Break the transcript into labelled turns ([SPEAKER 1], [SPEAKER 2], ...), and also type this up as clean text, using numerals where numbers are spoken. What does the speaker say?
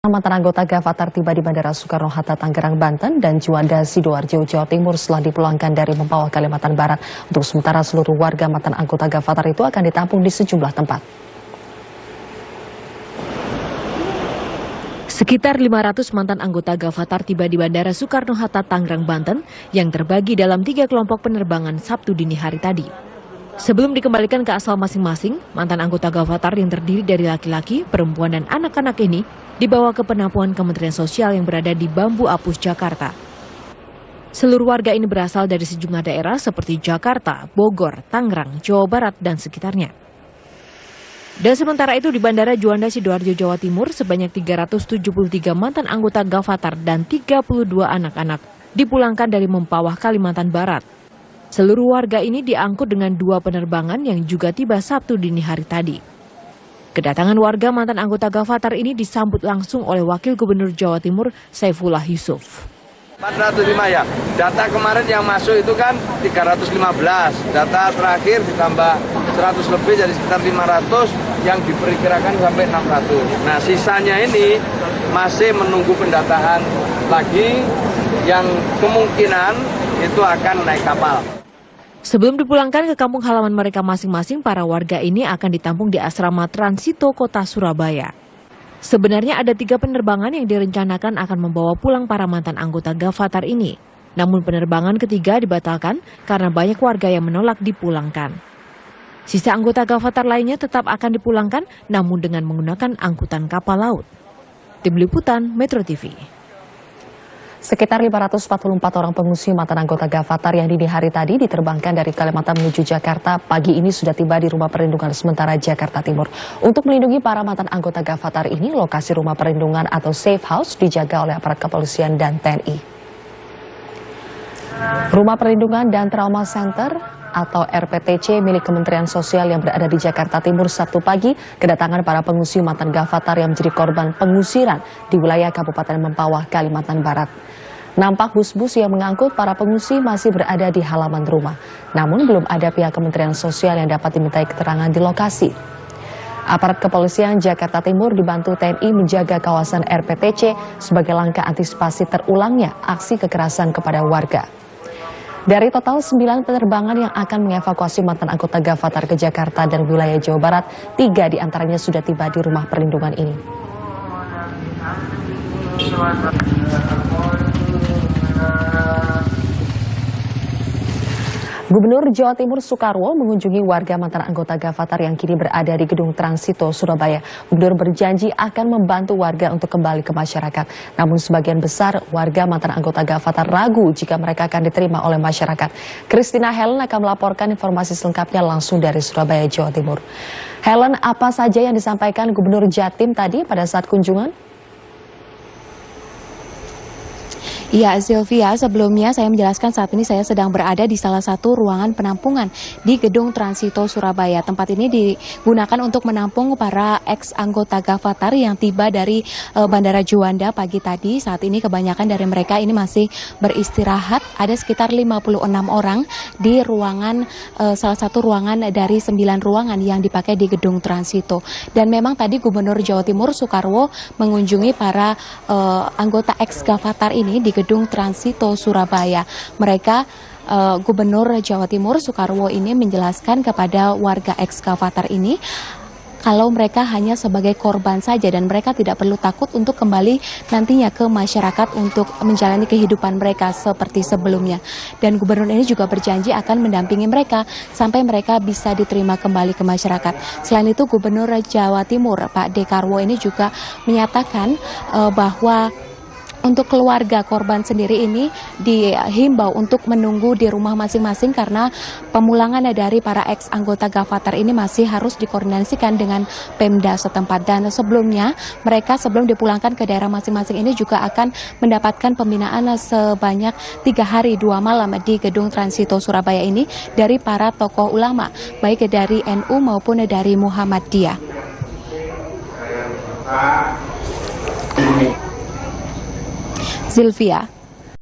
[SPEAKER 1] Mantan anggota Gavatar tiba di Bandara Soekarno-Hatta, Tangerang, Banten dan Juanda, Sidoarjo, Jawa Timur setelah dipulangkan dari Mempawah, Kalimantan Barat. Untuk sementara seluruh warga mantan anggota Gavatar itu akan ditampung di sejumlah tempat.
[SPEAKER 2] Sekitar 500 mantan anggota Gavatar tiba di Bandara Soekarno-Hatta, Tangerang, Banten yang terbagi dalam 3 kelompok penerbangan Sabtu dini hari tadi. Sebelum dikembalikan ke asal masing-masing, mantan anggota Gavatar yang terdiri dari laki-laki, perempuan, dan anak-anak ini dibawa ke penampungan Kementerian Sosial yang berada di Bambu Apus, Jakarta. Seluruh warga ini berasal dari sejumlah daerah seperti Jakarta, Bogor, Tangerang, Jawa Barat, dan sekitarnya. Dan sementara itu di Bandara Juanda, Sidoarjo, Jawa Timur, sebanyak 373 mantan anggota Gavatar dan 32 anak-anak dipulangkan dari Mempawah, Kalimantan Barat. Seluruh warga ini diangkut dengan 2 penerbangan yang juga tiba Sabtu dini hari tadi. Kedatangan warga mantan anggota Gavatar ini disambut langsung oleh Wakil Gubernur Jawa Timur, Saifullah Yusuf.
[SPEAKER 3] 405 ya, data kemarin yang masuk itu kan 315, data terakhir ditambah 100 lebih jadi sekitar 500 yang diperkirakan sampai 600. Nah sisanya ini masih menunggu pendataan lagi yang kemungkinan itu akan naik kapal.
[SPEAKER 2] Sebelum dipulangkan ke kampung halaman mereka masing-masing, para warga ini akan ditampung di asrama Transito Kota Surabaya. Sebenarnya ada 3 penerbangan yang direncanakan akan membawa pulang para mantan anggota Gavatar ini. Namun penerbangan ketiga dibatalkan karena banyak warga yang menolak dipulangkan. Sisa anggota Gavatar lainnya tetap akan dipulangkan namun dengan menggunakan angkutan kapal laut. Tim Liputan Metro TV.
[SPEAKER 1] Sekitar 544 orang pengungsi mantan anggota Gavatar yang dini hari tadi diterbangkan dari Kalimantan menuju Jakarta pagi ini sudah tiba di Rumah Perlindungan Sementara Jakarta Timur. Untuk melindungi para mantan anggota Gavatar ini, lokasi rumah perlindungan atau safe house dijaga oleh aparat kepolisian dan TNI. Rumah Perlindungan dan Trauma Center atau RPTC milik Kementerian Sosial yang berada di Jakarta Timur Sabtu pagi kedatangan para pengungsi mantan Gavatar yang menjadi korban pengusiran di wilayah Kabupaten Mempawah, Kalimantan Barat. Nampak bus-bus yang mengangkut para pengungsi masih berada di halaman rumah. Namun belum ada pihak Kementerian Sosial yang dapat dimintai keterangan di lokasi. Aparat kepolisian Jakarta Timur dibantu TNI menjaga kawasan RPTC sebagai langkah antisipasi terulangnya aksi kekerasan kepada warga. Dari total 9 penerbangan yang akan mengevakuasi mantan anggota Gavatar ke Jakarta dan wilayah Jawa Barat, 3 diantaranya sudah tiba di rumah perlindungan ini. Gubernur Jawa Timur Soekarwo mengunjungi warga mantan anggota Gavatar yang kini berada di Gedung Transito, Surabaya. Gubernur berjanji akan membantu warga untuk kembali ke masyarakat. Namun sebagian besar warga mantan anggota Gavatar ragu jika mereka akan diterima oleh masyarakat. Christina Helen akan melaporkan informasi selengkapnya langsung dari Surabaya, Jawa Timur. Helen, apa saja yang disampaikan Gubernur Jatim tadi pada saat kunjungan?
[SPEAKER 4] Ya, Sylvia, sebelumnya saya menjelaskan saat ini saya sedang berada di salah satu ruangan penampungan di Gedung Transito Surabaya. Tempat ini digunakan untuk menampung para ex-anggota Gavatar yang tiba dari Bandara Juanda pagi tadi. Saat ini kebanyakan dari mereka ini masih beristirahat. Ada sekitar 56 orang di ruangan, salah satu ruangan dari 9 ruangan yang dipakai di Gedung Transito. Dan memang tadi Gubernur Jawa Timur Soekarwo mengunjungi para anggota ex-Gavatar ini di Gedung Transito Surabaya. Mereka Gubernur Jawa Timur Soekarwo ini menjelaskan kepada warga ex-Gavatar ini kalau mereka hanya sebagai korban saja dan mereka tidak perlu takut untuk kembali nantinya ke masyarakat untuk menjalani kehidupan mereka seperti sebelumnya. Dan gubernur ini juga berjanji akan mendampingi mereka sampai mereka bisa diterima kembali ke masyarakat. Selain itu Gubernur Jawa Timur Pak Dekarwo ini juga menyatakan bahwa untuk keluarga korban sendiri ini dihimbau untuk menunggu di rumah masing-masing karena pemulangan dari para ex-anggota Gavatar ini masih harus dikoordinasikan dengan Pemda setempat. Dan sebelumnya mereka sebelum dipulangkan ke daerah masing-masing ini juga akan mendapatkan pembinaan sebanyak 3 hari 2 malam di Gedung Transito Surabaya ini dari para tokoh ulama, baik dari NU maupun dari Muhammadiyah. Sylvia.